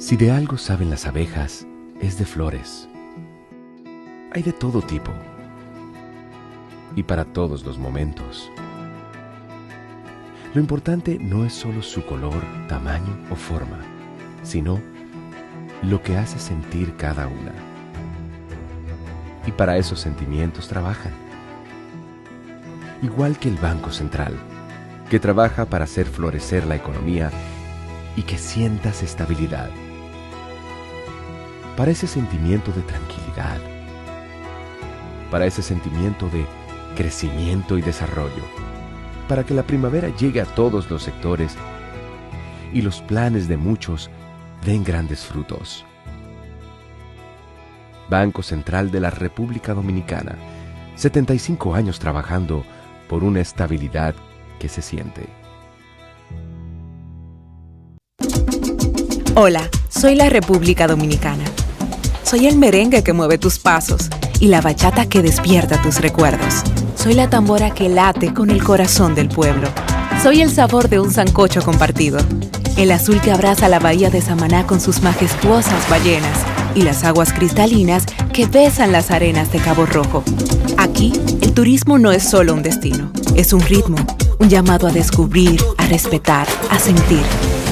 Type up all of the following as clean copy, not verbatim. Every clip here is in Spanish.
Si de algo saben las abejas, es de flores. Hay de todo tipo y para todos los momentos. Lo importante no es solo su color, tamaño o forma, sino lo que hace sentir cada una. Y para esos sentimientos trabajan. Igual que el Banco Central, que trabaja para hacer florecer la economía y que sientas estabilidad. Para ese sentimiento de tranquilidad. Para ese sentimiento de crecimiento y desarrollo. Para que la primavera llegue a todos los sectores y los planes de muchos den grandes frutos. Banco Central de la República Dominicana, 75 años trabajando por una estabilidad que se siente. Hola, soy la República Dominicana. Soy el merengue que mueve tus pasos y la bachata que despierta tus recuerdos. Soy la tambora que late con el corazón del pueblo. Soy el sabor de un sancocho compartido. El azul que abraza la bahía de Samaná con sus majestuosas ballenas y las aguas cristalinas que besan las arenas de Cabo Rojo. Aquí, el turismo no es solo un destino, es un ritmo, un llamado a descubrir, a respetar, a sentir.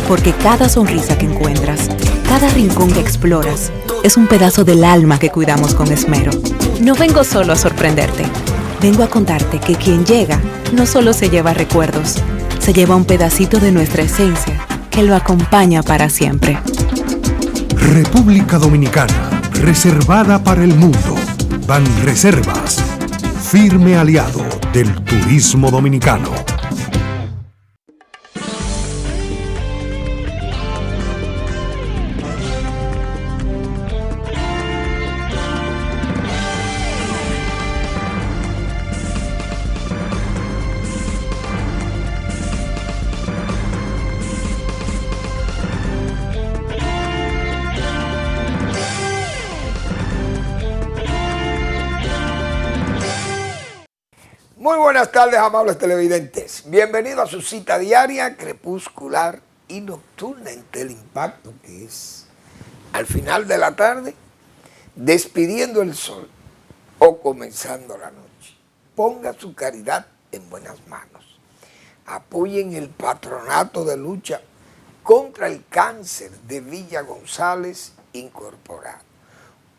Porque cada sonrisa que encuentras, cada rincón que exploras, es un pedazo del alma que cuidamos con esmero. No vengo solo a sorprenderte. Vengo a contarte que quien llega no solo se lleva recuerdos, se lleva un pedacito de nuestra esencia que lo acompaña para siempre. República Dominicana, reservada para el mundo. Banreservas, firme aliado del turismo dominicano. Muy buenas tardes, amables televidentes. Bienvenidos a su cita diaria, crepuscular y nocturna en Teleimpacto, que es al final de la tarde, despidiendo el sol o comenzando la noche. Ponga su caridad en buenas manos. Apoyen el patronato de lucha contra el cáncer de Villa González Incorporado.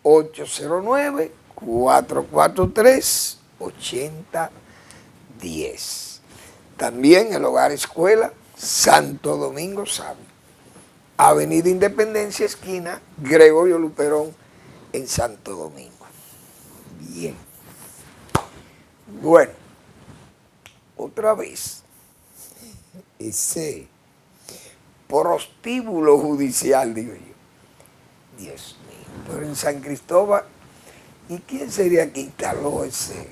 809-443-8010. También el Hogar Escuela Santo Domingo Sabio, Avenida Independencia, esquina Gregorio Luperón, en Santo Domingo. Bien. Bueno, otra vez, ese prostíbulo judicial, digo yo. Dios mío, pero en San Cristóbal, ¿y quién sería que instaló ese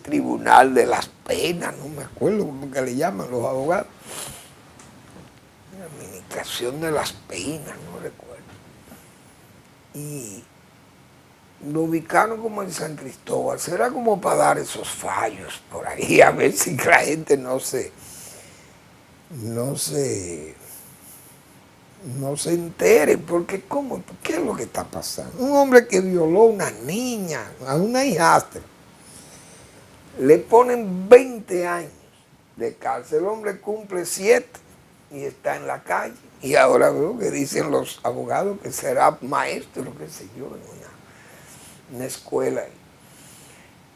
tribunal de las penas? No me acuerdo cómo que le llaman los abogados. La administración de las penas, no recuerdo. Y lo ubicaron como en San Cristóbal. Será como para dar esos fallos por ahí, a ver si la gente no se entere, porque ¿qué es lo que está pasando? Un hombre que violó a una niña, a una hijastra, le ponen 20 años de cárcel. El hombre cumple 7 y está en la calle. Y ahora veo que dicen los abogados que será maestro, qué sé yo, en una escuela.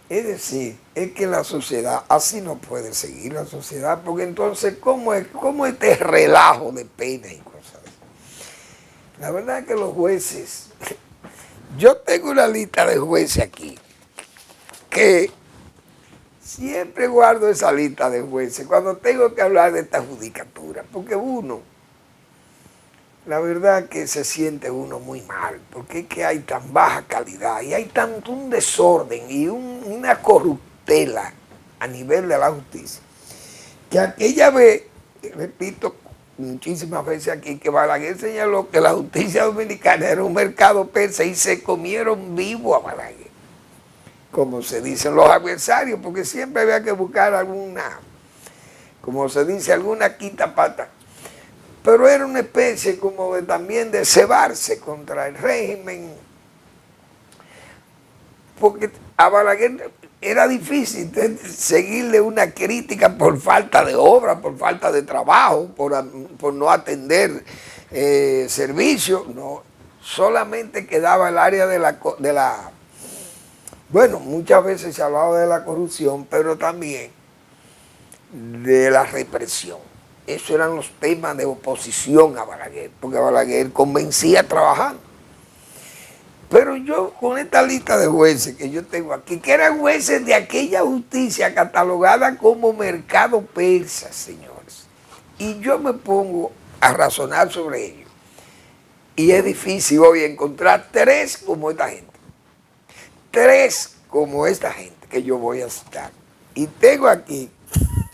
Es decir, es que la sociedad, así no puede seguir la sociedad, porque entonces, ¿cómo este relajo de pena y cosas así? La verdad es que los jueces, yo tengo una lista de jueces aquí, que siempre guardo esa lista de jueces cuando tengo que hablar de esta judicatura, porque la verdad que se siente uno muy mal, porque es que hay tan baja calidad y hay tanto un desorden y una corruptela a nivel de la justicia, que aquella vez, repito muchísimas veces aquí, que Balaguer señaló que la justicia dominicana era un mercado persa y se comieron vivo a Balaguer, como se dicen los adversarios, porque siempre había que buscar alguna, como se dice, alguna quinta pata pero era una especie como de, también de cebarse contra el régimen, porque a Balaguer era difícil seguirle una crítica por falta de obra, por falta de trabajo, por no atender servicios. No, solamente quedaba el área de la... Bueno, muchas veces se hablaba de la corrupción, pero también de la represión. Esos eran los temas de oposición a Balaguer, porque Balaguer convencía trabajando. Pero yo, con esta lista de jueces que yo tengo aquí, que eran jueces de aquella justicia catalogada como mercado persa, señores, y yo me pongo a razonar sobre ello, y es difícil hoy encontrar tres como esta gente. Tres como esta gente que yo voy a citar. Y tengo aquí,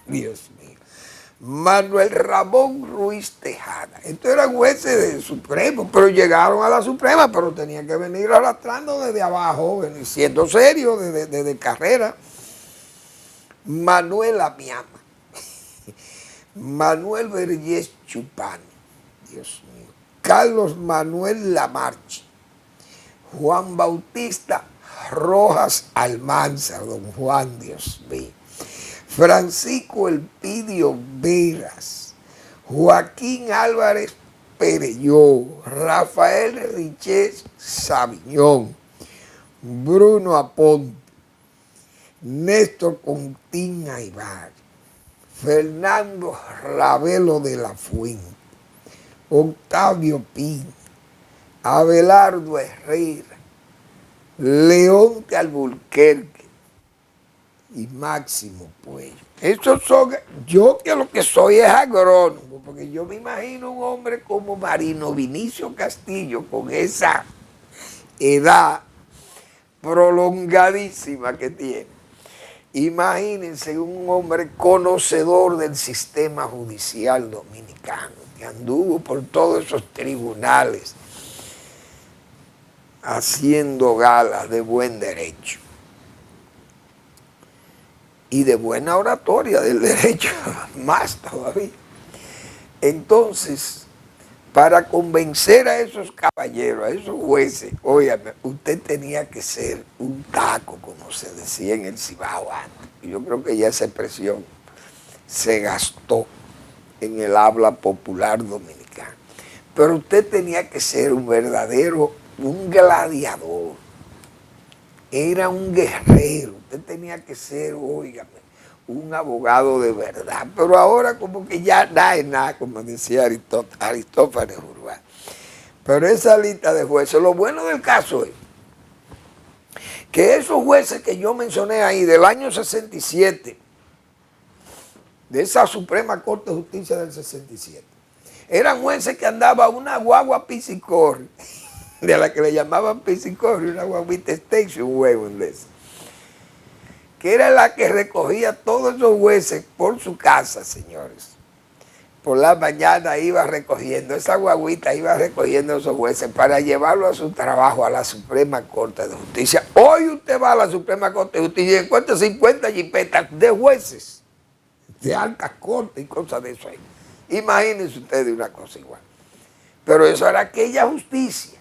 Dios mío, Manuel Ramón Ruiz Tejada. Estos eran jueces del Supremo, pero llegaron a la Suprema, pero tenían que venir arrastrando desde abajo, siendo serios desde carrera. Manuel Amiama, Manuel Vergés Chupán, Dios mío, Carlos Manuel Lamarche, Juan Bautista Rojas Almanzar, don Juan, Dios mío, Francisco Elpidio Veras, Joaquín Álvarez Perelló, Rafael Richet Sabiñón, Bruno Aponte, Néstor Contín Aybar, Fernando Ravelo de la Fuente, Octavio Pina, Abelardo Herrera, Leonte Alburquerque y Máximo Puello. Estos son, yo que lo que soy es agrónomo, porque yo me imagino un hombre como Marino Vinicio Castillo, con esa edad prolongadísima que tiene. Imagínense un hombre conocedor del sistema judicial dominicano, que anduvo por todos esos tribunales, haciendo gala de buen derecho y de buena oratoria del derecho, más todavía. Entonces, para convencer a esos caballeros, a esos jueces, óigame, usted tenía que ser un taco, como se decía en el Cibao antes. Y yo creo que ya esa expresión se gastó en el habla popular dominicana. Pero usted tenía que ser un verdadero, un gladiador. Era un guerrero. Usted tenía que ser, óigame, un abogado de verdad. Pero ahora como que ya nada es nada, como decía Aristófanes Urbán. Pero esa lista de jueces, lo bueno del caso es que esos jueces que yo mencioné ahí del año 67, de esa Suprema Corte de Justicia del 67, eran jueces que andaba una guagua piscicorri, de la que le llamaban piscicorri, una guaguita station, un huevo en eso, que era la que recogía todos esos jueces por su casa, señores. Por la mañana iba recogiendo, esa guaguita iba recogiendo esos jueces para llevarlo a su trabajo a la Suprema Corte de Justicia. Hoy usted va a la Suprema Corte de Justicia y encuentra 50 jipetas de jueces de alta corte y cosas de eso ahí. Imagínense ustedes una cosa igual. Pero eso era aquella justicia.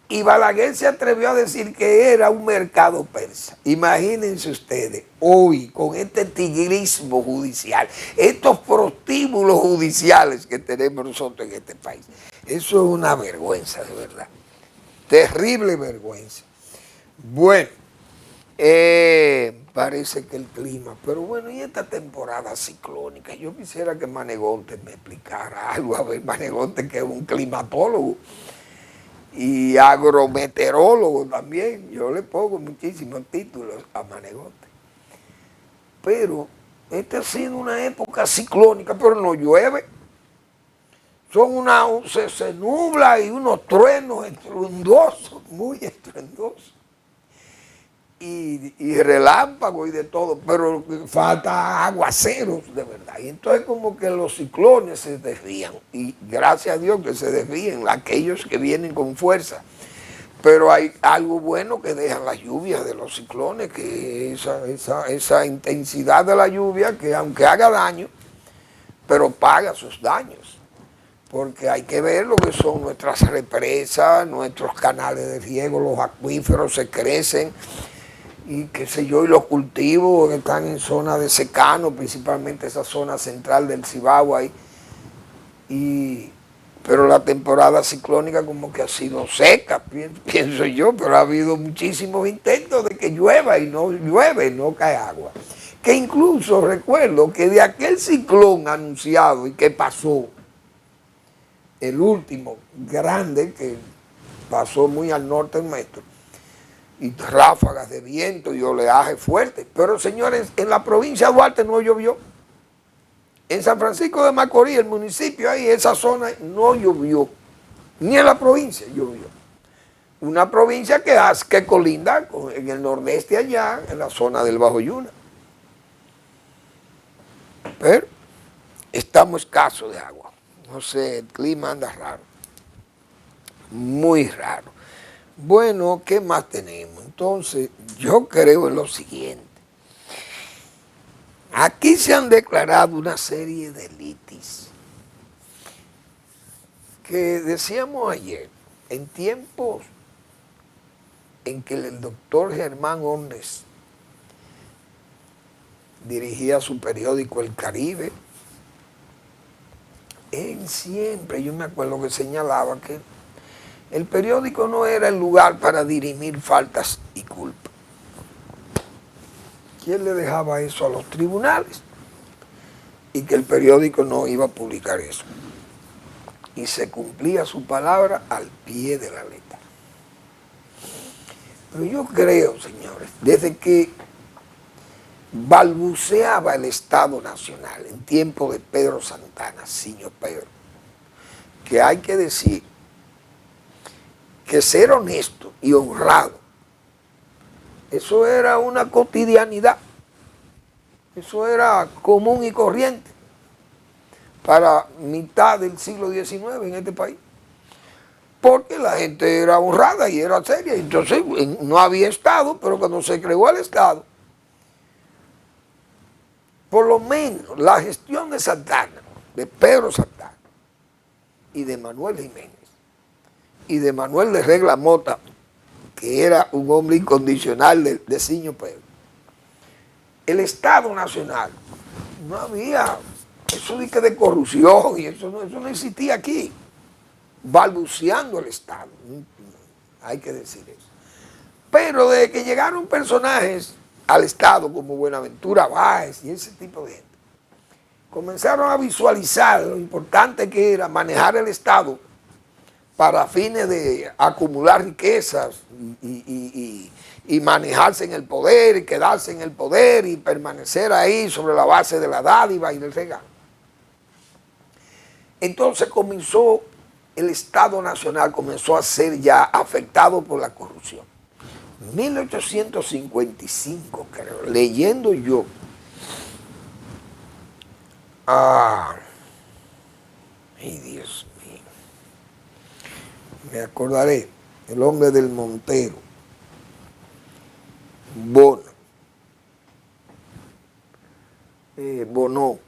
Y Balaguer se atrevió a decir que era un mercado persa. Imagínense ustedes, hoy, con este tigrismo judicial, estos prostíbulos judiciales que tenemos nosotros en este país. Eso es una vergüenza, de verdad. Terrible vergüenza. Bueno, parece que el clima, pero bueno, y esta temporada ciclónica, yo quisiera que Manegonte me explicara algo. A ver, Manegonte, que es un climatólogo y agrometeorólogo también, yo le pongo muchísimos títulos a Manegonte. Pero esta ha sido una época ciclónica, pero no llueve. Se nubla y unos truenos estruendosos, muy estruendosos. Y relámpagos y de todo, pero falta aguaceros de verdad. Y entonces como que los ciclones se desvían, y gracias a Dios que se desvíen aquellos que vienen con fuerza. Pero hay algo bueno que dejan las lluvias de los ciclones, que esa intensidad de la lluvia, que aunque haga daño, pero paga sus daños. porque hay que ver lo que son nuestras represas, nuestros canales de riego, los acuíferos se crecen, y qué sé yo, y los cultivos que están en zona de secano, principalmente esa zona central del Cibao ahí, pero la temporada ciclónica como que ha sido seca, pienso yo, pero ha habido muchísimos intentos de que llueva y no llueve, no cae agua. Que incluso recuerdo que de aquel ciclón anunciado y que pasó, el último grande que pasó muy al norte nuestro, y ráfagas de viento y oleaje fuerte. Pero señores, en la provincia de Duarte no llovió. En San Francisco de Macorís, el municipio ahí, esa zona, no llovió. Ni en la provincia llovió. Una provincia que colinda en el nordeste allá, en la zona del Bajo Yuna. Pero estamos escasos de agua. No sé, el clima anda raro. Muy raro. Bueno, ¿qué más tenemos? Entonces, yo creo en lo siguiente. Aquí se han declarado una serie de litis que decíamos ayer, en tiempos en que el doctor Germán Ondes dirigía su periódico El Caribe, él siempre, yo me acuerdo que señalaba que el periódico no era el lugar para dirimir faltas y culpas. ¿Quién le dejaba eso a los tribunales? Y que el periódico no iba a publicar eso. Y se cumplía su palabra al pie de la letra. Pero yo creo, señores, desde que balbuceaba el Estado Nacional en tiempo de Pedro Santana, señor Pedro, que hay que decir que ser honesto y honrado, eso era una cotidianidad, eso era común y corriente para mitad del siglo XIX en este país, porque la gente era honrada y era seria. Entonces no había Estado, pero cuando se creó el Estado, por lo menos la gestión de Santana, de Pedro Santana y de Manuel Jiménez y de Manuel de Regla Mota, que era un hombre incondicional de Siño Pedro, el Estado Nacional, no había eso de corrupción y eso no existía aquí, balbuceando el Estado, hay que decir eso. Pero desde que llegaron personajes al Estado como Buenaventura Báez y ese tipo de gente, comenzaron a visualizar lo importante que era manejar el Estado para fines de acumular riquezas y manejarse en el poder y quedarse en el poder y permanecer ahí sobre la base de la dádiva y del regalo. Entonces comenzó el Estado Nacional, comenzó a ser ya afectado por la corrupción. 1855, creo, leyendo yo, ay Dios mío, me acordaré, el hombre del Montero, Bonó,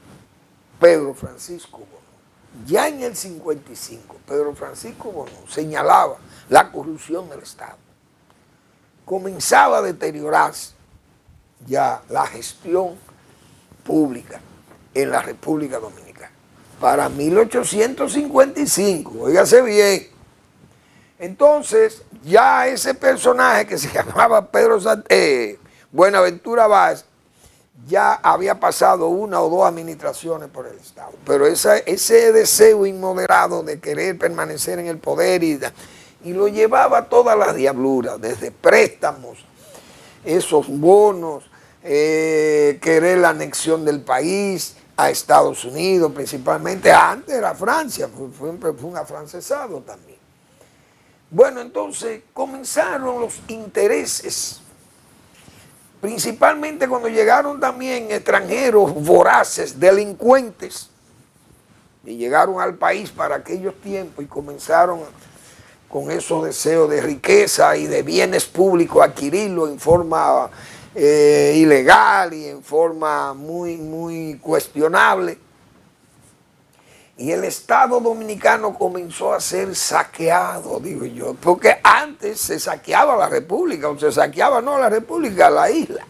Pedro Francisco Bonó. Ya en el 55, Pedro Francisco Bonó señalaba la corrupción del Estado. Comenzaba a deteriorarse ya la gestión pública en la República Dominicana. Para 1855, óigase bien. Entonces, ya ese personaje que se llamaba Buenaventura Báez, ya había pasado una o dos administraciones por el Estado. Pero ese deseo inmoderado de querer permanecer en el poder y lo llevaba a todas las diabluras, desde préstamos, esos bonos, querer la anexión del país a Estados Unidos, principalmente. Antes era Francia, fue un afrancesado también. Bueno, entonces comenzaron los intereses, principalmente cuando llegaron también extranjeros voraces, delincuentes, y llegaron al país para aquellos tiempos y comenzaron con esos deseos de riqueza y de bienes públicos, adquirirlo en forma ilegal y en forma muy, muy cuestionable. y el Estado Dominicano comenzó a ser saqueado, digo yo, porque antes se saqueaba la República, o se saqueaba no la República, la isla.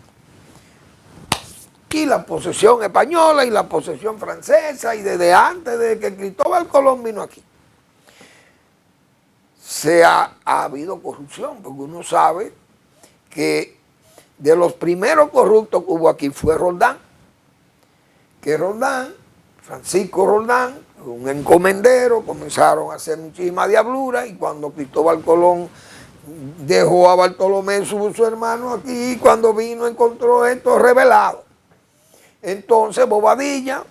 Y la posesión española y la posesión francesa, y desde antes de que Cristóbal Colón vino aquí, ha habido corrupción, porque uno sabe que de los primeros corruptos que hubo aquí fue Roldán, que Roldán, Francisco Roldán, un encomendero, comenzaron a hacer muchísima diablura, y cuando Cristóbal Colón dejó a Bartolomé, su hermano aquí, cuando vino encontró esto revelado. Entonces Bobadilla,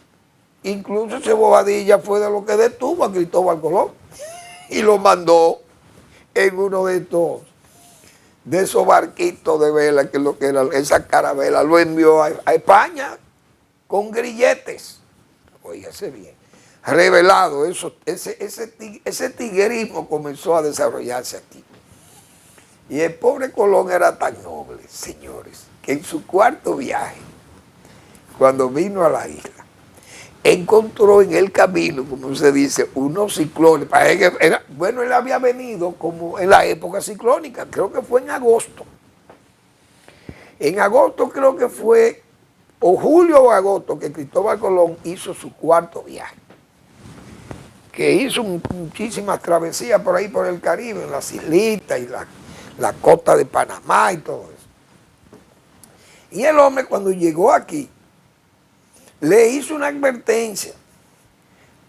incluso ese Bobadilla fue de lo que detuvo a Cristóbal Colón y lo mandó en uno de esos barquitos de vela, que es lo que era esa carabela, lo envió a España con grilletes. Óigase bien, revelado, ese tiguerismo comenzó a desarrollarse aquí. Y el pobre Colón era tan noble, señores, que en su cuarto viaje, cuando vino a la isla, encontró en el camino, como se dice, unos ciclones. Bueno, él había venido como en la época ciclónica, creo que fue en agosto. En agosto creo que fue, o julio o agosto, que Cristóbal Colón hizo su cuarto viaje, que hizo muchísimas travesías por ahí por el Caribe, en las islitas y la costa de Panamá y todo eso. Y el hombre, cuando llegó aquí, le hizo una advertencia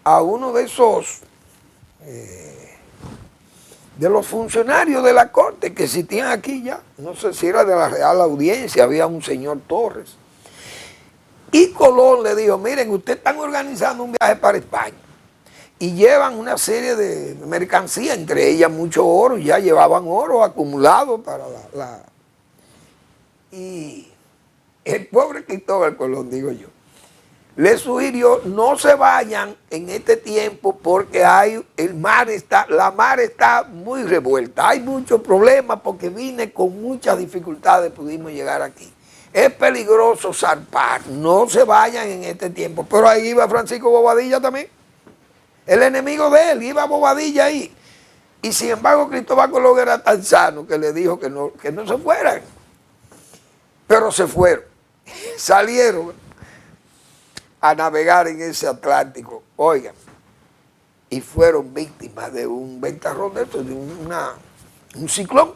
a uno de esos, de los funcionarios de la corte que existían aquí ya, no sé si era de la Real Audiencia, había un señor Torres. Y Colón le dijo, miren, ustedes están organizando un viaje para España y llevan una serie de mercancías, entre ellas mucho oro, ya llevaban oro acumulado para Y el pobre Cristóbal Colón, digo yo, le sugirió no se vayan en este tiempo porque la mar está muy revuelta, hay muchos problemas porque vine con muchas dificultades, pudimos llegar aquí. Es peligroso zarpar, no se vayan en este tiempo. Pero ahí iba Francisco Bobadilla también, el enemigo de él, iba Bobadilla ahí. Y sin embargo Cristóbal Colón era tan sano que le dijo que no se fueran. Pero se fueron, salieron a navegar en ese Atlántico, oigan, y fueron víctimas de un ventarrón de esto, de un ciclón,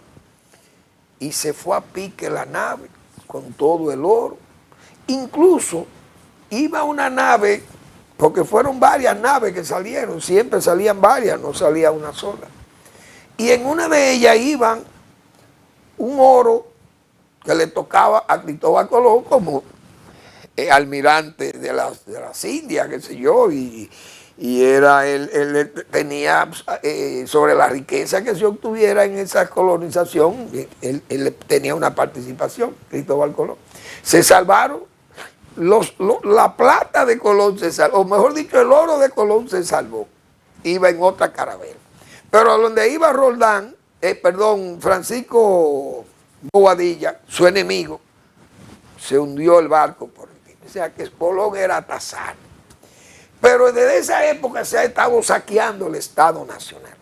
y se fue a pique la nave con todo el oro. Incluso iba una nave, porque fueron varias naves que salieron, siempre salían varias, no salía una sola, y en una de ellas iban un oro que le tocaba a Cristóbal Colón como almirante de las Indias, qué sé yo, y era él tenía sobre la riqueza que se obtuviera en esa colonización, él tenía una participación, Cristóbal Colón. Se salvaron, la plata de Colón se salvó, o mejor dicho, el oro de Colón se salvó, iba en otra carabela. Pero donde iba Roldán, Francisco Bobadilla, su enemigo, se hundió el barco por el tiempo. O sea que Colón era tasano. Pero desde esa época se ha estado saqueando el Estado Nacional.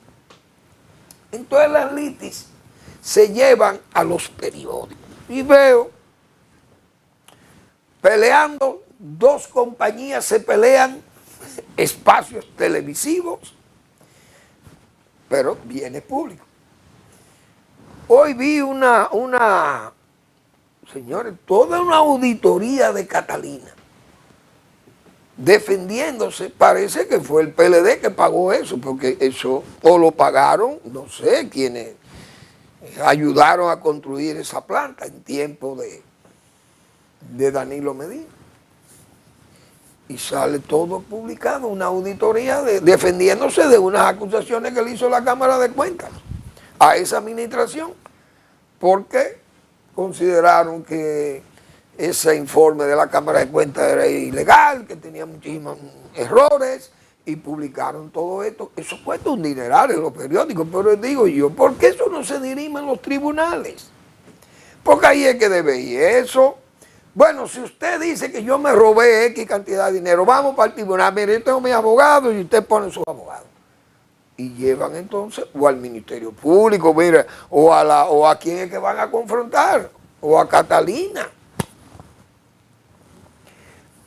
Entonces las litis se llevan a los periódicos. Y veo peleando, dos compañías se pelean, espacios televisivos, pero bienes públicos. Hoy vi señores, toda una auditoría de Catalina defendiéndose. Parece que fue el PLD que pagó eso, porque eso o lo pagaron, no sé, quienes ayudaron a construir esa planta en tiempo de Danilo Medina. Y sale todo publicado, una auditoría defendiéndose de unas acusaciones que le hizo la Cámara de Cuentas a esa administración, porque consideraron que ese informe de la Cámara de Cuentas era ilegal, que tenía muchísimos errores, y publicaron todo esto. Eso cuesta un dineral en los periódicos, pero digo yo, ¿por qué eso no se dirime en los tribunales? Porque ahí es que debe ir eso, Bueno, si usted dice que yo me robé X cantidad de dinero, vamos para el tribunal, mire, yo tengo mis abogados y usted pone sus abogados. Y llevan entonces o al Ministerio Público, mira, o a quién es que van a confrontar, o a Catalina.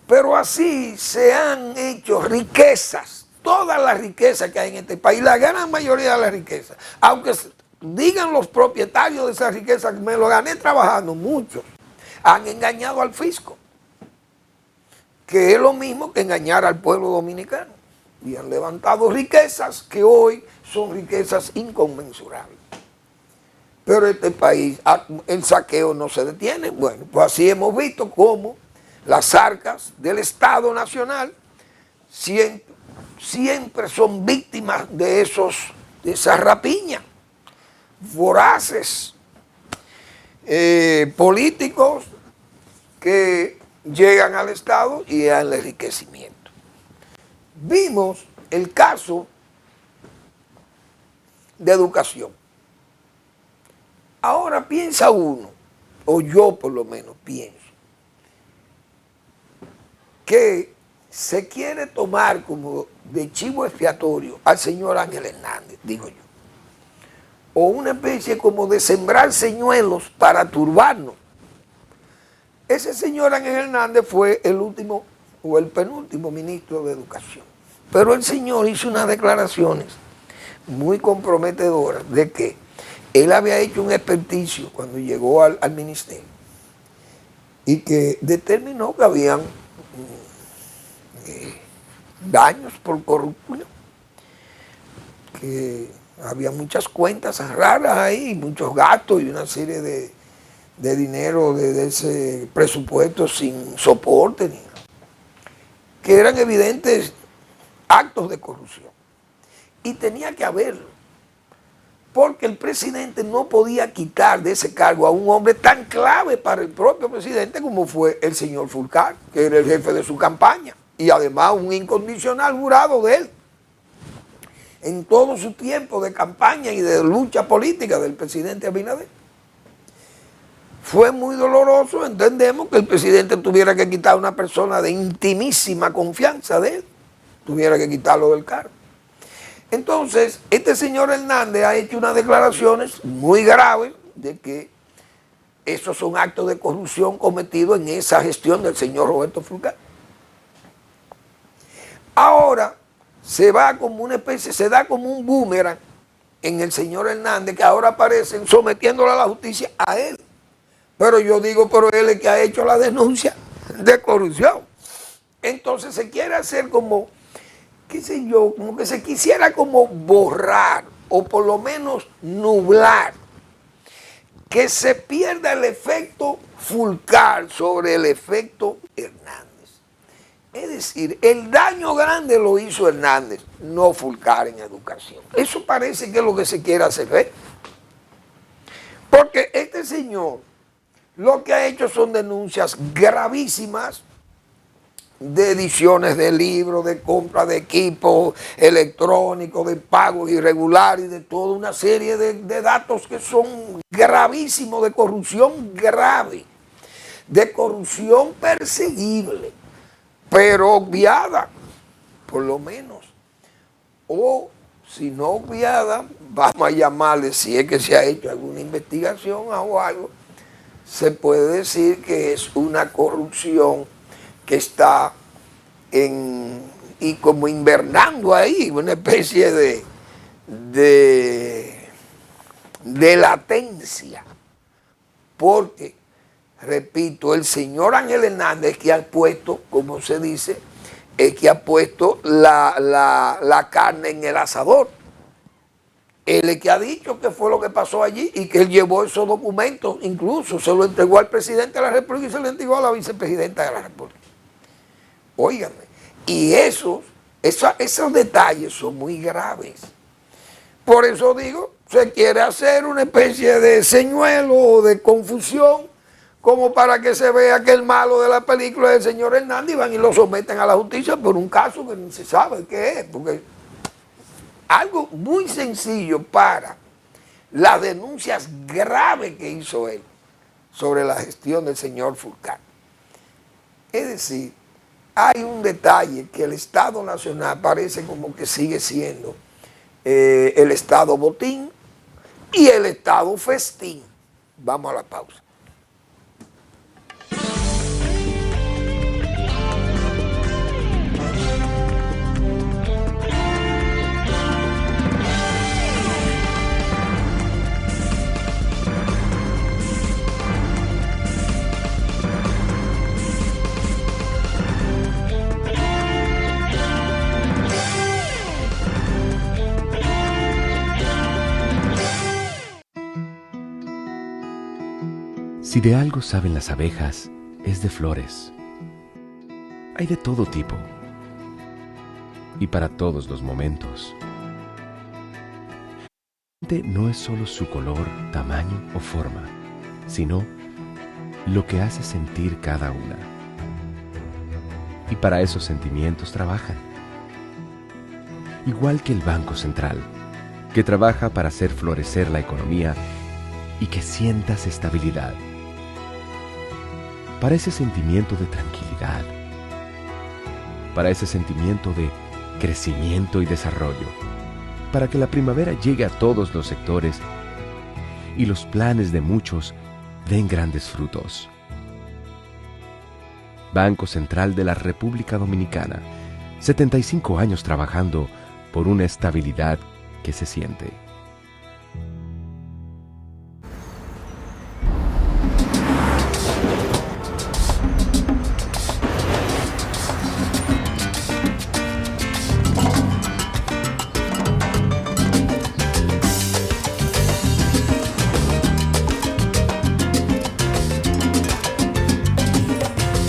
Pero así se han hecho riquezas, todas las riquezas que hay en este país, la gran mayoría de las riquezas, aunque digan los propietarios de esas riquezas que me lo gané trabajando, muchos han engañado al fisco, que es lo mismo que engañar al pueblo dominicano, y han levantado riquezas que hoy son riquezas inconmensurables. Pero este país, el saqueo no se detiene. Bueno, pues así hemos visto cómo las arcas del Estado Nacional siempre son víctimas de esas rapiñas voraces, políticos que llegan al Estado y al enriquecimiento. Vimos el caso de educación. Ahora piensa uno, o yo por lo menos pienso, que se quiere tomar como de chivo expiatorio al señor Ángel Hernández, digo yo, o una especie como de sembrar señuelos para turbarnos. Ese señor Ángel Hernández fue el último o el penúltimo ministro de Educación, pero el señor hizo unas declaraciones muy comprometedoras de que él había hecho un experticio cuando llegó al ministerio y que determinó que habían daños por corrupción, que había muchas cuentas raras ahí, muchos gastos y una serie de dinero de ese presupuesto sin soporte ni nada, que eran evidentes actos de corrupción. Y tenía que haberlo, porque el presidente no podía quitar de ese cargo a un hombre tan clave para el propio presidente como fue el señor Fulcar, que era el jefe de su campaña, y además un incondicional jurado de él en todo su tiempo de campaña y de lucha política del presidente Abinader. Fue muy doloroso, entendemos, que el presidente tuviera que quitar a una persona de intimísima confianza de él, tuviera que quitarlo del cargo. Entonces, este señor Hernández ha hecho unas declaraciones muy graves de que esos son actos de corrupción cometidos en esa gestión del señor Roberto Fulcar. Ahora se va como una especie, se da como un boomerang en el señor Hernández, que ahora aparecen sometiéndolo a la justicia a él. Pero yo digo, pero él es el que ha hecho la denuncia de corrupción. Entonces se quiere hacer como, qué sé yo, como que se quisiera como borrar o por lo menos nublar, que se pierda el efecto Fulcar sobre el efecto Hernández. Es decir, el daño grande lo hizo Hernández, no Fulcar en educación. Eso parece que es lo que se quiere hacer, ¿eh? Porque este señor lo que ha hecho son denuncias gravísimas de ediciones de libros, de compra de equipos electrónicos, de pagos irregulares y de toda una serie de datos que son gravísimos, de corrupción grave, de corrupción perseguible, pero obviada, por lo menos. O si no obviada, vamos a llamarle, si es que se ha hecho alguna investigación o algo, se puede decir que es una corrupción que está y como invernando ahí, una especie de latencia. Porque, repito, el señor Ángel Hernández que ha puesto, como se dice, es que ha puesto la carne en el asador. Él es que ha dicho qué fue lo que pasó allí y que él llevó esos documentos, incluso se lo entregó al presidente de la República y se lo entregó a la vicepresidenta de la República. Óigame, y esos detalles son muy graves. Por eso digo, se quiere hacer una especie de señuelo o de confusión, como para que se vea que el malo de la película es el señor Hernández y van y lo someten a la justicia por un caso que no se sabe qué es, porque algo muy sencillo para las denuncias graves que hizo él sobre la gestión del señor Fulcar. Es decir, hay un detalle que el Estado Nacional parece como que sigue siendo el Estado botín y el Estado festín. Vamos a la pausa. Si de algo saben las abejas, es de flores. Hay de todo tipo y para todos los momentos. No es solo su color, tamaño o forma, sino lo que hace sentir cada una. Y para esos sentimientos trabajan. Igual que el Banco Central, que trabaja para hacer florecer la economía y que sientas estabilidad. Para ese sentimiento de tranquilidad, para ese sentimiento de crecimiento y desarrollo, para que la primavera llegue a todos los sectores y los planes de muchos den grandes frutos. Banco Central de la República Dominicana, 75 años trabajando por una estabilidad que se siente.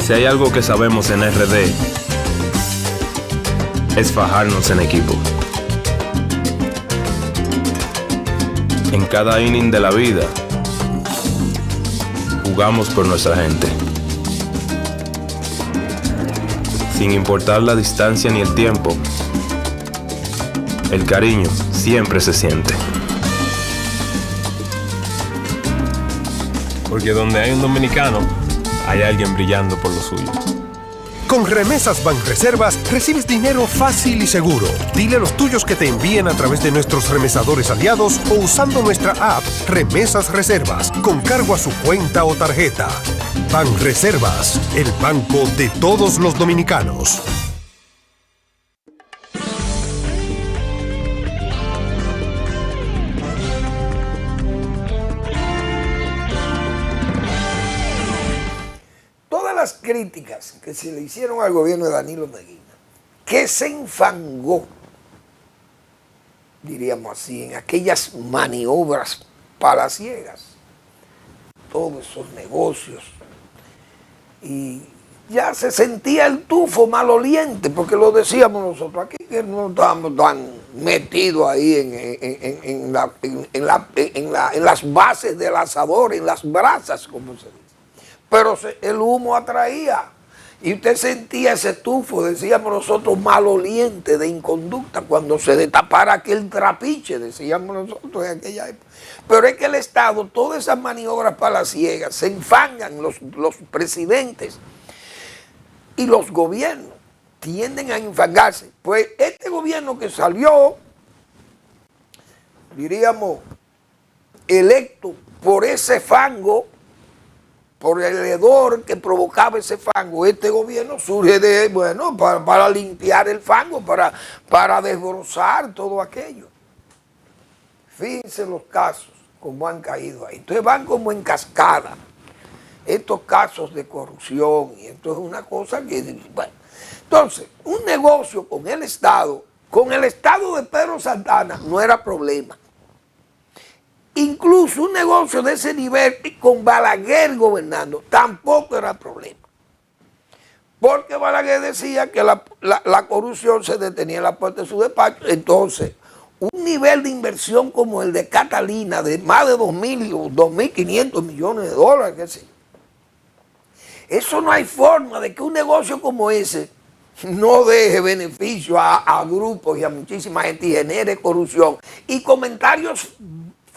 Si hay algo que sabemos en RD, es fajarnos en equipo. En cada inning de la vida, jugamos por nuestra gente. Sin importar la distancia ni el tiempo, el cariño siempre se siente. Porque donde hay un dominicano, hay alguien brillando por lo suyo. Con Remesas Banreservas recibes dinero fácil y seguro. Dile a los tuyos que te envíen a través de nuestros remesadores aliados o usando nuestra app Remesas Reservas con cargo a su cuenta o tarjeta. Banreservas, el banco de todos los dominicanos. Críticas que se le hicieron al gobierno de Danilo Medina, que se enfangó, diríamos así, en aquellas maniobras palaciegas, todos esos negocios, y ya se sentía el tufo maloliente, porque lo decíamos nosotros aquí, que no estábamos tan metidos ahí en las bases del asador, en las brasas, como se dice. Pero el humo atraía y usted sentía ese tufo, decíamos nosotros, maloliente de inconducta cuando se destapara aquel trapiche, decíamos nosotros en aquella época. Pero es que el Estado, todas esas maniobras palaciegas, se enfangan los presidentes y los gobiernos tienden a enfangarse. Pues este gobierno que salió, diríamos, electo por ese fango, por el hedor que provocaba ese fango, este gobierno surge de, bueno, para limpiar el fango, para desbrozar todo aquello. Fíjense los casos, como han caído ahí. Entonces van como en cascada, estos casos de corrupción, y esto es una cosa que, bueno. Entonces, un negocio con el Estado de Pedro Santana no era problema. Incluso un negocio de ese nivel con Balaguer gobernando tampoco era problema. Porque Balaguer decía que la corrupción se detenía en la puerta de su despacho. Entonces, un nivel de inversión como el de Catalina, de más de 2.000 o 2.500 millones de dólares, qué sé yo. Eso no hay forma de que un negocio como ese no deje beneficio a grupos y a muchísima gente y genere corrupción. Y comentarios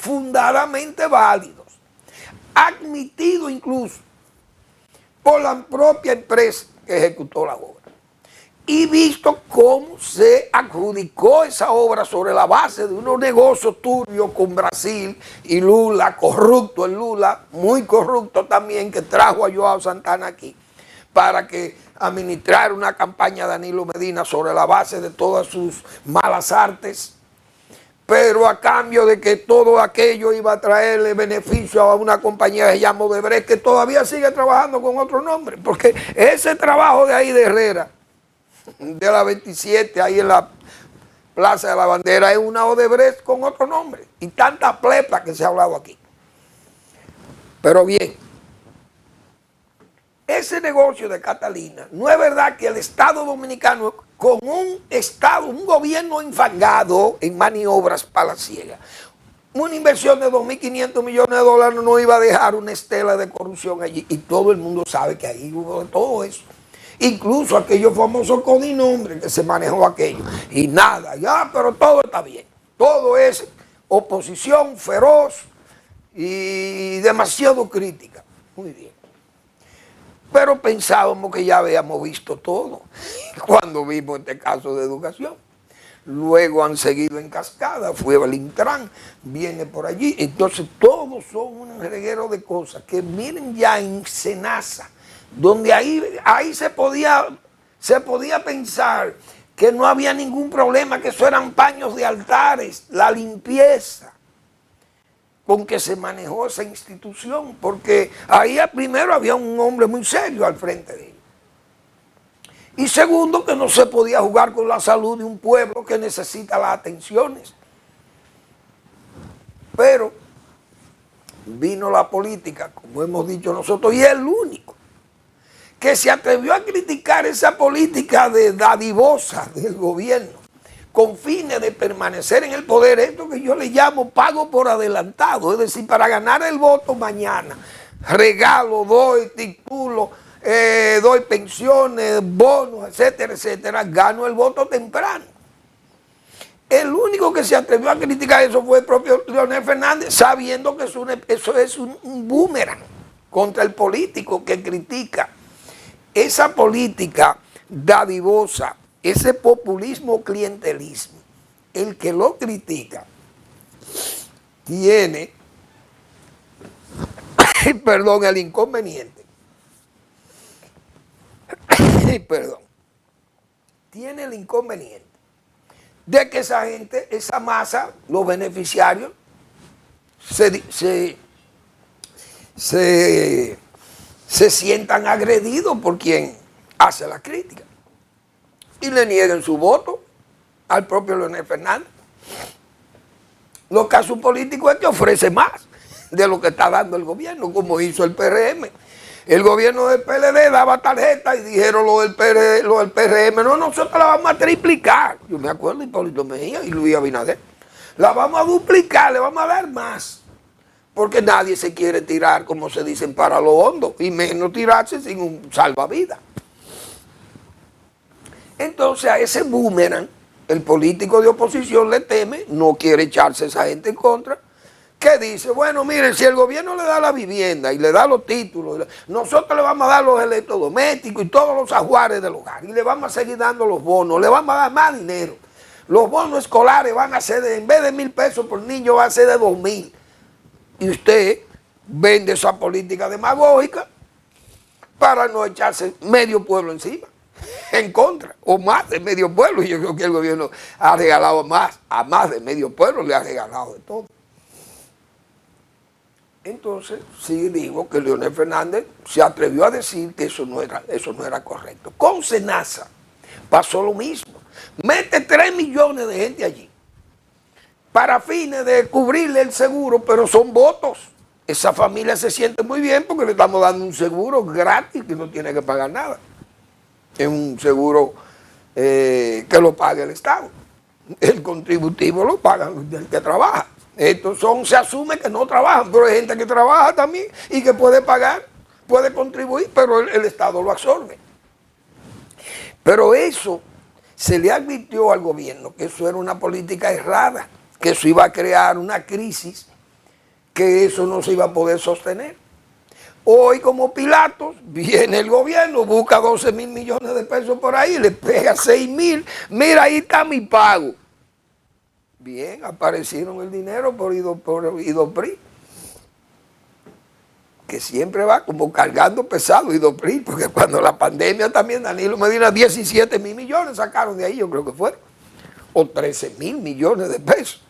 fundadamente válidos, admitido incluso por la propia empresa, que ejecutó la obra. Y visto cómo se adjudicó esa obra sobre la base de unos negocios turbios con Brasil y Lula, corrupto el Lula, muy corrupto también, que trajo a Joao Santana aquí para que administrar una campaña de Danilo Medina sobre la base de todas sus malas artes, pero a cambio de que todo aquello iba a traerle beneficio a una compañía que se llama Odebrecht, que todavía sigue trabajando con otro nombre, porque ese trabajo de ahí de Herrera, de la 27, ahí en la Plaza de la Bandera, es una Odebrecht con otro nombre, y tanta plepa que se ha hablado aquí. Pero bien, ese negocio de Catalina, no es verdad que el Estado Dominicano, con un gobierno enfangado en maniobras palaciegas, una inversión de 2.500 millones de dólares no iba a dejar una estela de corrupción allí, y todo el mundo sabe que ahí hubo todo eso. Incluso aquellos famosos codinombres que se manejó aquello. Y nada, ya, pero todo está bien. Todo es oposición feroz y demasiado crítica. Muy bien. Pero pensábamos que ya habíamos visto todo cuando vimos este caso de educación. Luego han seguido en cascada, fue el Intran, viene por allí. Entonces todos son un reguero de cosas que miren ya en Senasa, donde ahí se podía pensar que no había ningún problema, que eso eran paños de altares, la limpieza con que se manejó esa institución, porque ahí primero había un hombre muy serio al frente de él. Y segundo, que no se podía jugar con la salud de un pueblo que necesita las atenciones. Pero vino la política, como hemos dicho nosotros, y es el único que se atrevió a criticar esa política de dadivosa del gobierno con fines de permanecer en el poder, esto que yo le llamo pago por adelantado, es decir, para ganar el voto mañana, regalo, doy título, doy pensiones, bonos, etcétera, etcétera, gano el voto temprano. El único que se atrevió a criticar eso fue el propio Leonel Fernández, sabiendo que eso es un boomerang contra el político que critica esa política dadivosa, ese populismo clientelismo. El que lo critica tiene, perdón, el inconveniente, tiene el inconveniente de que esa gente, esa masa, los beneficiarios, se sientan agredidos por quien hace la crítica y le nieguen su voto al propio Leonel Fernández. Lo que hace un político es que ofrece más de lo que está dando el gobierno, como hizo el PRM. El gobierno del PLD daba tarjeta y dijeron lo del PRM, no, nosotros la vamos a triplicar. Yo me acuerdo de Hipólito Mejía y Luis Abinader. La vamos a duplicar, le vamos a dar más. Porque nadie se quiere tirar, como se dicen, para lo hondo, y menos tirarse sin un salvavidas. Entonces a ese boomerang, el político de oposición le teme, no quiere echarse a esa gente en contra, que dice, bueno, miren, si el gobierno le da la vivienda y le da los títulos, nosotros le vamos a dar los electrodomésticos y todos los ajuares del hogar, y le vamos a seguir dando los bonos, le vamos a dar más dinero. Los bonos escolares van a ser, en vez de 1.000 pesos por niño, va a ser de 2.000. Y usted vende esa política demagógica para no echarse medio pueblo encima, en contra, o más de medio pueblo. Yo creo que el gobierno ha regalado más, a más de medio pueblo le ha regalado de todo. Entonces, sí digo que Leonel Fernández se atrevió a decir que eso no era correcto. Con Senasa pasó lo mismo. Mete 3 millones de gente allí para fines de cubrirle el seguro, pero son votos. Esa familia se siente muy bien porque le estamos dando un seguro gratis que no tiene que pagar nada. Es un seguro que lo paga el Estado. El contributivo lo paga el que trabaja. Estos se asume que no trabajan, pero hay gente que trabaja también y que puede pagar, puede contribuir, pero el Estado lo absorbe. Pero eso se le advirtió al gobierno que eso era una política errada, que eso iba a crear una crisis, que eso no se iba a poder sostener. Hoy, como Pilatos, viene el gobierno, busca 12,000 millones de pesos por ahí, le pega 6,000, mira, ahí está mi pago. Bien, aparecieron el dinero por Idopri, que siempre va como cargando pesado Idopri, porque cuando la pandemia también, Danilo Medina, 17,000 millones sacaron de ahí, yo creo que fueron, o 13,000 millones de pesos.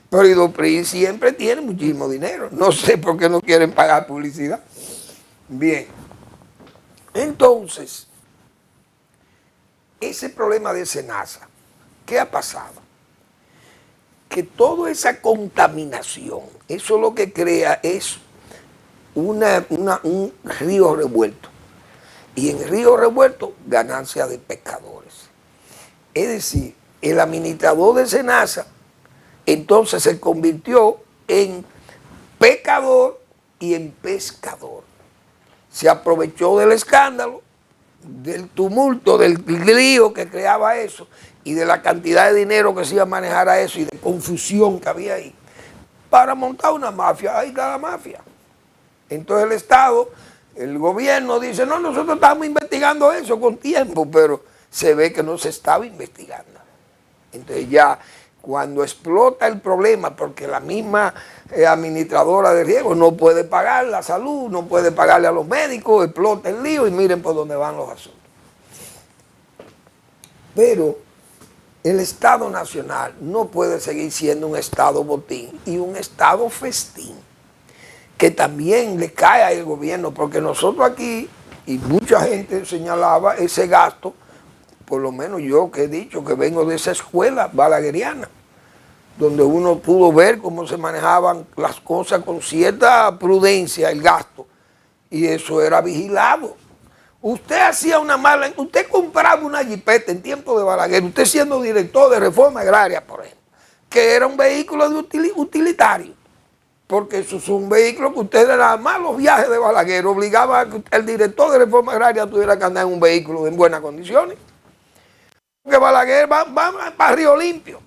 Pero Idopri siempre tiene muchísimo dinero, no sé por qué no quieren pagar publicidad. Bien, entonces, ese problema de Senasa, ¿qué ha pasado? Que toda esa contaminación, eso lo que crea es un río revuelto. Y en río revuelto, ganancia de pescadores. Es decir, el administrador de Senasa entonces se convirtió en pecador y en pescador. Se aprovechó del escándalo, del tumulto, del lío que creaba eso y de la cantidad de dinero que se iba a manejar a eso y de confusión que había ahí, para montar una mafia. Ahí está la mafia. Entonces el Estado, el gobierno dice, no, nosotros estamos investigando eso con tiempo, pero se ve que no se estaba investigando. Entonces ya cuando explota el problema, porque la misma administradora de riesgo no puede pagar la salud, no puede pagarle a los médicos, explota el lío y miren por dónde van los asuntos. Pero el Estado Nacional no puede seguir siendo un Estado botín y un Estado festín, que también le cae al gobierno, porque nosotros aquí, y mucha gente señalaba ese gasto, por lo menos yo que he dicho que vengo de esa escuela balagueriana, donde uno pudo ver cómo se manejaban las cosas con cierta prudencia, el gasto, y eso era vigilado. Usted hacía una mala, usted compraba una jipeta en tiempo de Balaguer, usted siendo director de Reforma Agraria, por ejemplo, que era un vehículo de utilitario, porque eso es un vehículo que usted, nada más los viajes de Balaguer, obligaba a que el director de Reforma Agraria tuviera que andar en un vehículo en buenas condiciones. Porque Balaguer va para Río Limpio,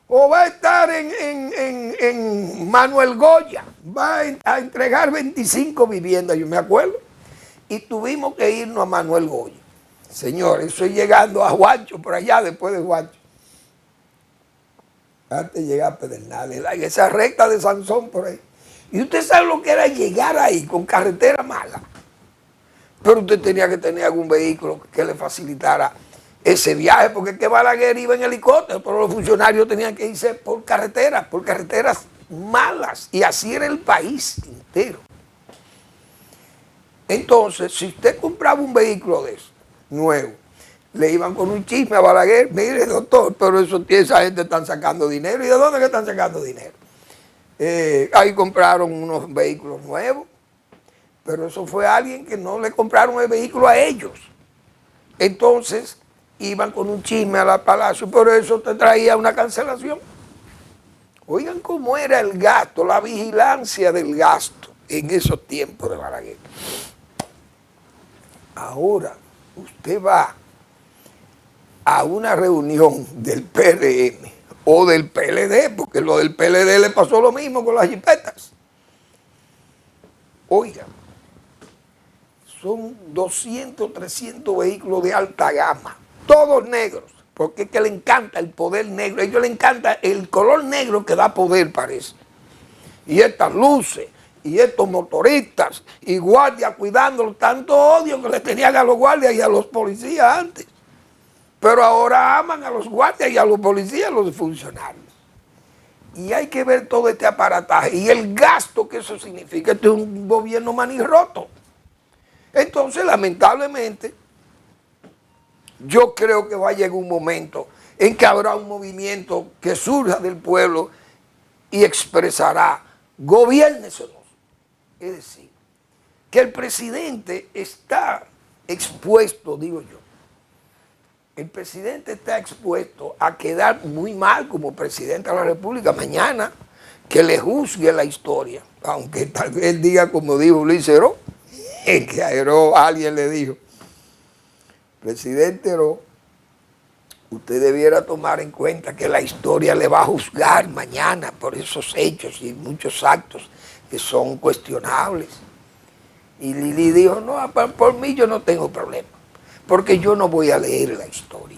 o va a estar en Manuel Goya, va a entregar 25 viviendas, yo me acuerdo, y tuvimos que irnos a Manuel Goya. Señor, eso es llegando a Juancho, por allá después de Juancho. Antes de llegar a Pedernales, esa recta de Sansón por ahí. Y usted sabe lo que era llegar ahí con carretera mala. Pero usted tenía que tener algún vehículo que le facilitara ese viaje, porque es que Balaguer iba en helicóptero, pero los funcionarios tenían que irse por carreteras malas, y así era el país entero. Entonces, si usted compraba un vehículo de eso, nuevo, le iban con un chisme a Balaguer, mire doctor, pero esa gente están sacando dinero. ¿Y de dónde que están sacando dinero? Ahí compraron unos vehículos nuevos, pero eso fue alguien que no le compraron el vehículo a ellos. Entonces, iban con un chisme al palacio, pero eso te traía una cancelación. Oigan cómo era el gasto, la vigilancia del gasto en esos tiempos de Balaguer. Ahora, usted va a una reunión del PRM o del PLD, porque lo del PLD le pasó lo mismo con las jipetas. Oigan, son 200, 300 vehículos de alta gama, todos negros, porque es que le encanta el poder negro, a ellos les encanta el color negro que da poder, parece. Y estas luces, y estos motoristas, y guardias cuidándolos, tanto odio que le tenían a los guardias y a los policías antes. Pero ahora aman a los guardias y a los policías, los funcionarios. Y hay que ver todo este aparataje y el gasto que eso significa. Este es un gobierno manirroto. Entonces, lamentablemente, yo creo que va a llegar un momento en que habrá un movimiento que surja del pueblo y expresará, gobiérnesenos. Es decir, que el presidente está expuesto, digo yo, el presidente está expuesto a quedar muy mal como presidente de la República mañana, que le juzgue la historia, aunque tal vez él diga como dijo Luis Heró, que a Heró alguien le dijo, presidente Heró, usted debiera tomar en cuenta que la historia le va a juzgar mañana por esos hechos y muchos actos que son cuestionables. Y Lili dijo, no, por mí yo no tengo problema, porque yo no voy a leer la historia.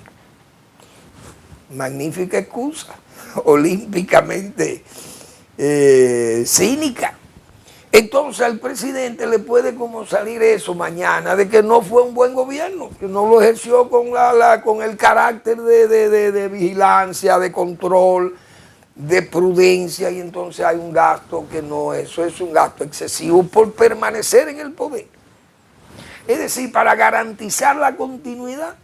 Magnífica excusa, olímpicamente cínica. Entonces al presidente le puede como salir eso mañana, de que no fue un buen gobierno, que no lo ejerció con el carácter de vigilancia, de control, de prudencia, y entonces hay un gasto que no, eso es un gasto excesivo por permanecer en el poder. Es decir, para garantizar la continuidad.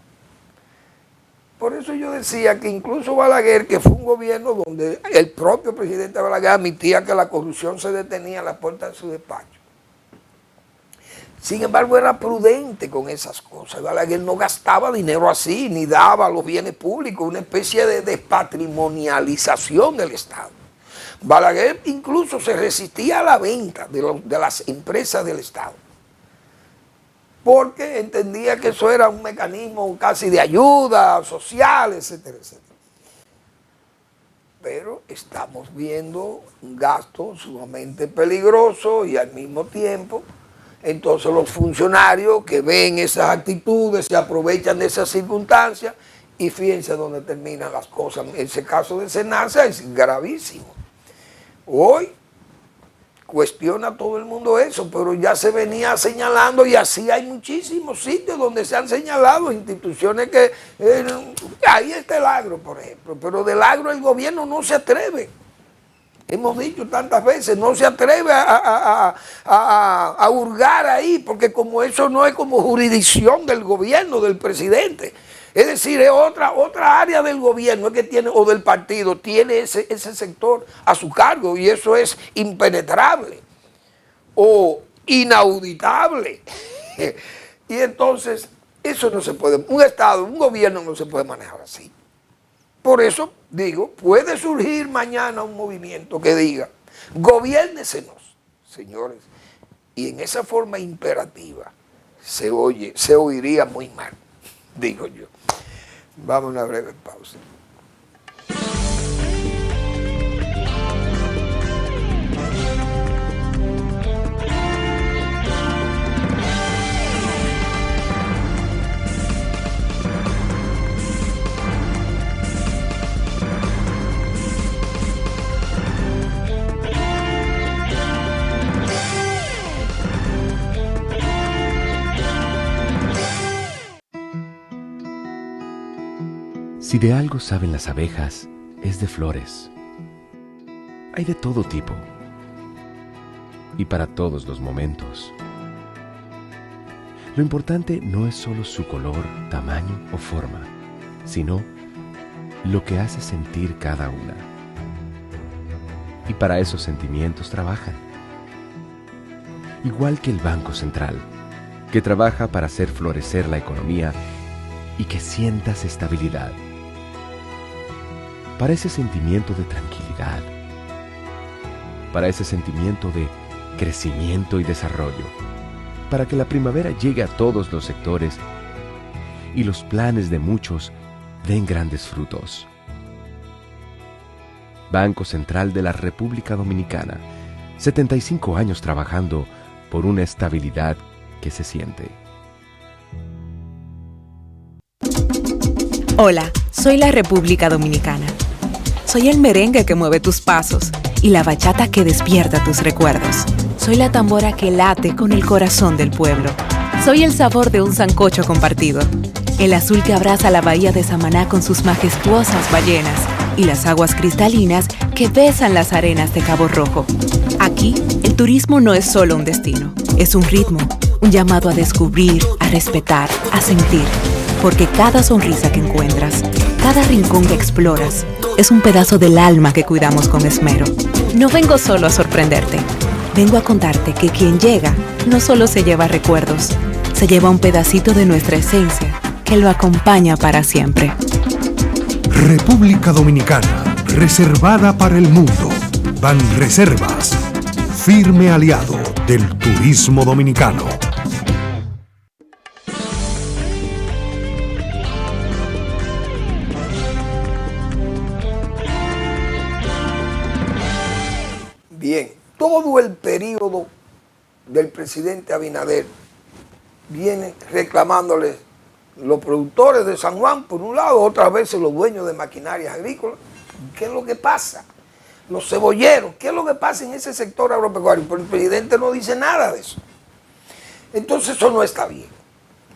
Por eso yo decía que incluso Balaguer, que fue un gobierno donde el propio presidente Balaguer admitía que la corrupción se detenía a la puerta de su despacho. Sin embargo, era prudente con esas cosas. Balaguer no gastaba dinero así, ni daba los bienes públicos, una especie de despatrimonialización del Estado. Balaguer incluso se resistía a la venta de las empresas del Estado, porque entendía que eso era un mecanismo casi de ayuda social, etcétera, etcétera. Pero estamos viendo un gasto sumamente peligroso y al mismo tiempo, entonces los funcionarios que ven esas actitudes se aprovechan de esas circunstancias y fíjense dónde terminan las cosas. Ese caso de Senasa es gravísimo. Hoy cuestiona todo el mundo eso, pero ya se venía señalando, y así hay muchísimos sitios donde se han señalado instituciones que... ahí está el agro, por ejemplo, pero del agro el gobierno no se atreve. Hemos dicho tantas veces, no se atreve a hurgar ahí, porque como eso no es como jurisdicción del gobierno, del presidente. Es decir, es otra área del gobierno que tiene, o del partido, tiene ese sector a su cargo, y eso es impenetrable o inauditable. Y entonces, eso no se puede, un Estado, un gobierno no se puede manejar así. Por eso, digo, puede surgir mañana un movimiento que diga, gobiérnesenos, señores, y en esa forma imperativa se oiría muy mal, digo yo. Vamos a una breve pausa. Si de algo saben las abejas, es de flores. Hay de todo tipo y para todos los momentos. Lo importante no es solo su color, tamaño o forma, sino lo que hace sentir cada una. Y para esos sentimientos trabajan. Igual que el Banco Central, que trabaja para hacer florecer la economía y que sientas estabilidad. Para ese sentimiento de tranquilidad, para ese sentimiento de crecimiento y desarrollo, para que la primavera llegue a todos los sectores y los planes de muchos den grandes frutos. Banco Central de la República Dominicana, 75 años trabajando por una estabilidad que se siente. Hola, soy la República Dominicana. Soy el merengue que mueve tus pasos y la bachata que despierta tus recuerdos. Soy la tambora que late con el corazón del pueblo. Soy el sabor de un sancocho compartido, el azul que abraza la bahía de Samaná con sus majestuosas ballenas y las aguas cristalinas que besan las arenas de Cabo Rojo. Aquí, el turismo no es solo un destino, es un ritmo, un llamado a descubrir, a respetar, a sentir. Porque cada sonrisa que encuentras, cada rincón que exploras, es un pedazo del alma que cuidamos con esmero. No vengo solo a sorprenderte, vengo a contarte que quien llega no solo se lleva recuerdos, se lleva un pedacito de nuestra esencia que lo acompaña para siempre. República Dominicana, reservada para el mundo. Banreservas, firme aliado del turismo dominicano. Bien, todo el periodo del presidente Abinader vienen reclamándole los productores de San Juan, por un lado, otras veces los dueños de maquinarias agrícolas. ¿Qué es lo que pasa? Los cebolleros, ¿qué es lo que pasa en ese sector agropecuario? Pero el presidente no dice nada de eso. Entonces eso no está bien.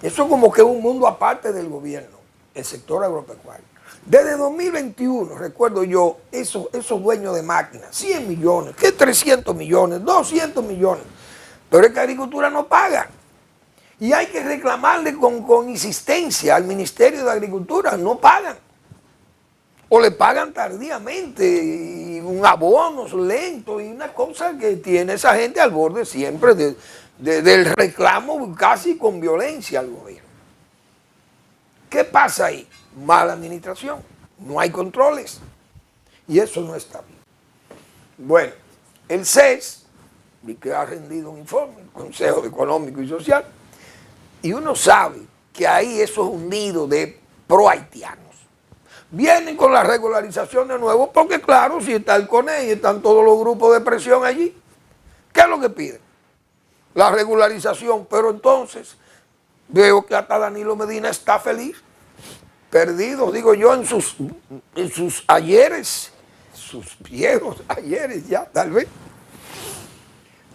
Eso es como que un mundo aparte del gobierno, el sector agropecuario. Desde 2021, recuerdo yo, esos dueños de máquinas, 100 millones, que 300 millones, 200 millones, pero es que agricultura no paga. Y hay que reclamarle con insistencia al Ministerio de Agricultura, no pagan. O le pagan tardíamente, y un abono lento, y una cosa que tiene esa gente al borde siempre del reclamo casi con violencia al gobierno. ¿Qué pasa ahí? Mala administración, no hay controles, y eso no está bien. Bueno, el CES, que ha rendido un informe, el Consejo Económico y Social, y uno sabe que ahí eso es un nido de pro-haitianos. Vienen con la regularización de nuevo, porque claro, si está el CONE y están todos los grupos de presión allí, ¿qué es lo que piden? La regularización, pero entonces veo que hasta Danilo Medina está feliz, perdido, digo yo, en sus ayeres, sus viejos ayeres ya, tal vez.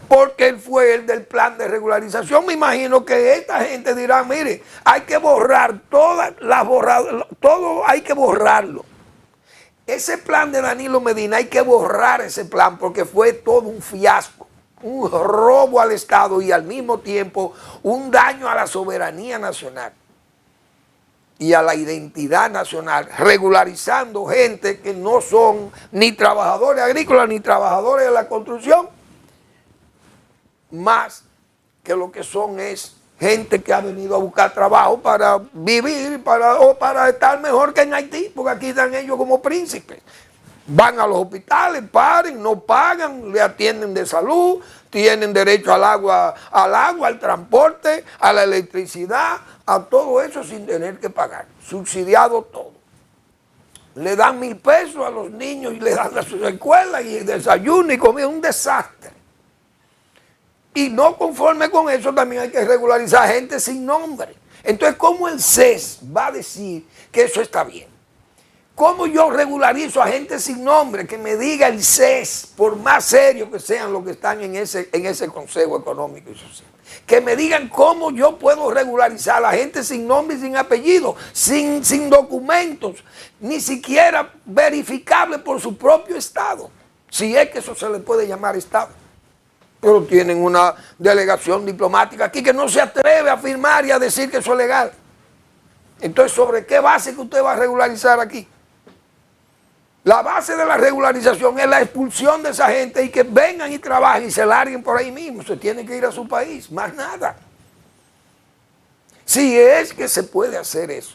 Porque él fue el del plan de regularización. Me imagino que esta gente dirá, mire, hay que borrar todo hay que borrarlo. Ese plan de Danilo Medina hay que borrar ese plan porque fue todo un fiasco, un robo al Estado y al mismo tiempo un daño a la soberanía nacional y a la identidad nacional, regularizando gente que no son ni trabajadores agrícolas ni trabajadores de la construcción, más que lo que son es gente que ha venido a buscar trabajo para vivir o para estar mejor que en Haití, porque aquí están ellos como príncipes. Van a los hospitales, paren, no pagan, le atienden de salud, tienen derecho al agua, al transporte, a la electricidad, a todo eso sin tener que pagar, subsidiado todo. Le dan 1,000 pesos a los niños y le dan a sus escuelas y desayuno y comida, un desastre. Y no conforme con eso, también hay que regularizar gente sin nombre. Entonces, ¿cómo el CES va a decir que eso está bien? ¿Cómo yo regularizo a gente sin nombre? Que me diga el CES, por más serio que sean los que están en ese Consejo Económico y Social. Que me digan cómo yo puedo regularizar a la gente sin nombre y sin apellido, sin documentos, ni siquiera verificable por su propio Estado. Si es que eso se le puede llamar Estado. Pero tienen una delegación diplomática aquí que no se atreve a firmar y a decir que eso es legal. Entonces, ¿sobre qué base que usted va a regularizar aquí? La base de la regularización es la expulsión de esa gente y que vengan y trabajen y se larguen por ahí mismo. Se tienen que ir a su país, más nada. Si es que se puede hacer eso,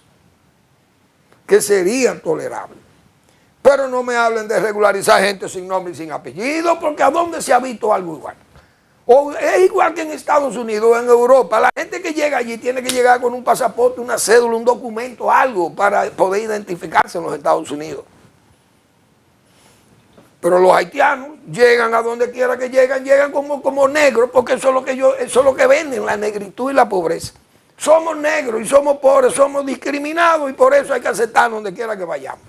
que sería tolerable. Pero no me hablen de regularizar gente sin nombre y sin apellido, porque ¿a dónde se ha visto algo igual? O es igual que en Estados Unidos, en Europa. La gente que llega allí tiene que llegar con un pasaporte, una cédula, un documento, algo para poder identificarse en los Estados Unidos. Pero los haitianos llegan a donde quiera que llegan como negros, porque eso es lo que venden, la negritud y la pobreza. Somos negros y somos pobres, somos discriminados y por eso hay que aceptar donde quiera que vayamos.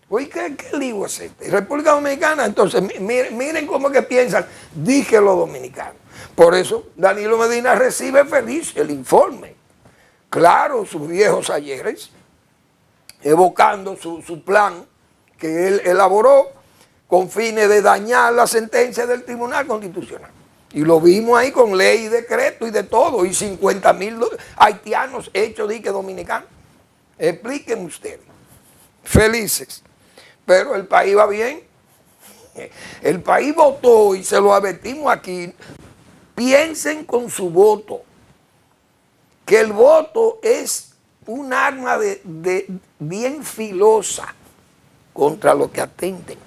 Oye, ¿qué lío es este? República Dominicana, entonces miren cómo que piensan, dije los dominicanos. Por eso Danilo Medina recibe feliz el informe. Claro, sus viejos ayeres, evocando su plan que él elaboró con fines de dañar la sentencia del Tribunal Constitucional. Y lo vimos ahí con ley y decreto y de todo, y 50,000 haitianos hechos dique dominicanos. Explíquenme ustedes. Felices. Pero el país va bien. El país votó y se lo advertimos aquí. Piensen con su voto que el voto es un arma bien filosa contra lo que atenten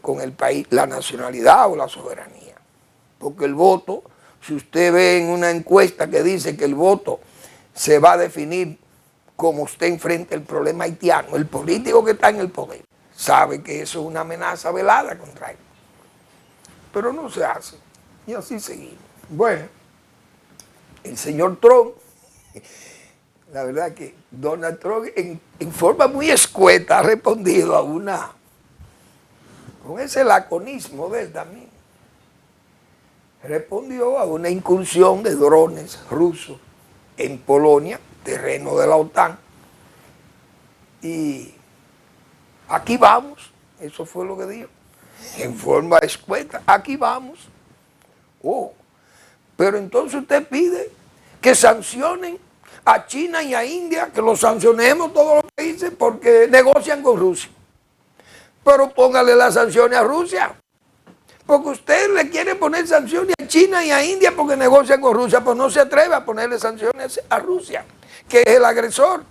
con el país, la nacionalidad o la soberanía. Porque el voto, si usted ve en una encuesta que dice que el voto se va a definir como usted enfrenta el problema haitiano, el político que está en el poder sabe que eso es una amenaza velada contra él. Pero no se hace. Y así seguimos. Bueno, el señor Trump, la verdad que Donald Trump en forma muy escueta ha respondido a una, con ese laconismo de él también, respondió a una incursión de drones rusos en Polonia, terreno de la OTAN, y aquí vamos, eso fue lo que dijo, en forma escueta, aquí vamos. Oh, pero entonces usted pide que sancionen a China y a India, que los sancionemos todos los países porque negocian con Rusia. Pero póngale las sanciones a Rusia. Porque usted le quiere poner sanciones a China y a India porque negocian con Rusia, pues no se atreve a ponerle sanciones a Rusia, que es el agresor.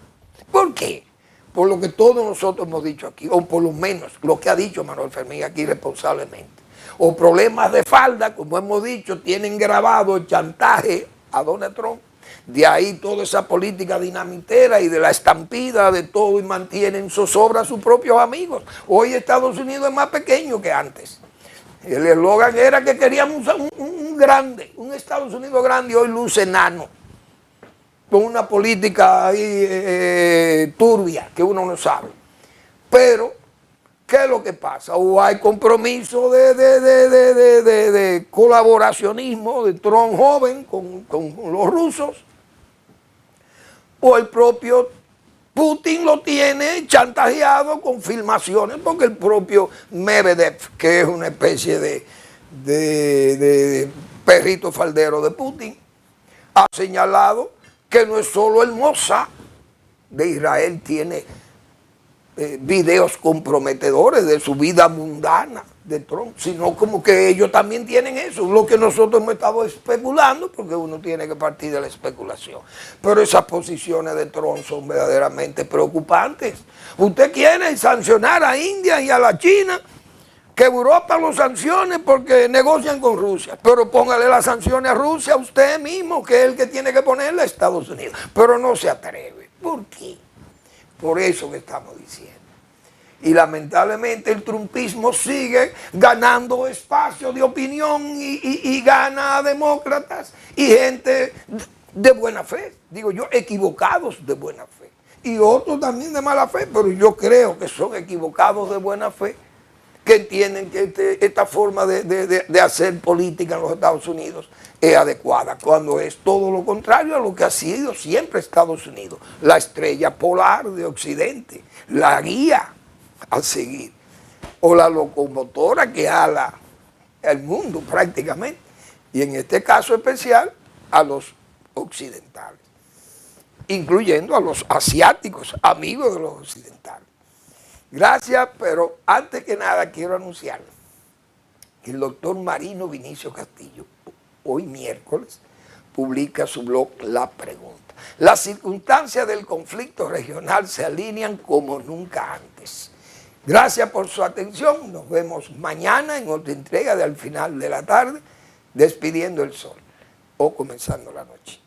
¿Por qué? Por lo que todos nosotros hemos dicho aquí, o por lo menos lo que ha dicho Manuel Fermín aquí responsablemente. O problemas de falda, como hemos dicho, tienen grabado el chantaje a Donald Trump. De ahí toda esa política dinamitera y de la estampida de todo y mantienen zozobra a sus propios amigos. Hoy Estados Unidos es más pequeño que antes. El eslogan era que queríamos un grande, un Estados Unidos grande, y hoy luce enano. Con una política ahí turbia que uno no sabe. Pero, ¿qué es lo que pasa? O hay compromiso de colaboracionismo de Trump joven con los rusos, o el propio Putin lo tiene chantajeado con filmaciones, porque el propio Medvedev, que es una especie de perrito faldero de Putin, ha señalado que no es solo el Mossad de Israel, tiene videos comprometedores de su vida mundana de Trump, sino como que ellos también tienen eso, lo que nosotros hemos estado especulando, porque uno tiene que partir de la especulación. Pero esas posiciones de Trump son verdaderamente preocupantes. Usted quiere sancionar a India y a la China, que Europa los sancione porque negocian con Rusia, pero póngale las sanciones a Rusia a usted mismo, que es el que tiene que ponerle a Estados Unidos, pero no se atreve. ¿Por qué? Por eso que estamos diciendo. Y lamentablemente el trumpismo sigue ganando espacio de opinión y gana a demócratas y gente de buena fe, digo yo, equivocados de buena fe. Y otros también de mala fe, pero yo creo que son equivocados de buena fe, que entienden que esta forma de hacer política en los Estados Unidos es adecuada, cuando es todo lo contrario a lo que ha sido siempre Estados Unidos, la estrella polar de Occidente, la guía a seguir, o la locomotora que ala al mundo prácticamente, y en este caso especial a los occidentales, incluyendo a los asiáticos, amigos de los occidentales. Gracias, pero antes que nada quiero anunciar que el doctor Marino Vinicio Castillo, hoy miércoles, publica su blog La Pregunta. Las circunstancias del conflicto regional se alinean como nunca antes. Gracias por su atención. Nos vemos mañana en otra entrega de Al Final de la Tarde, despidiendo el sol o comenzando la noche.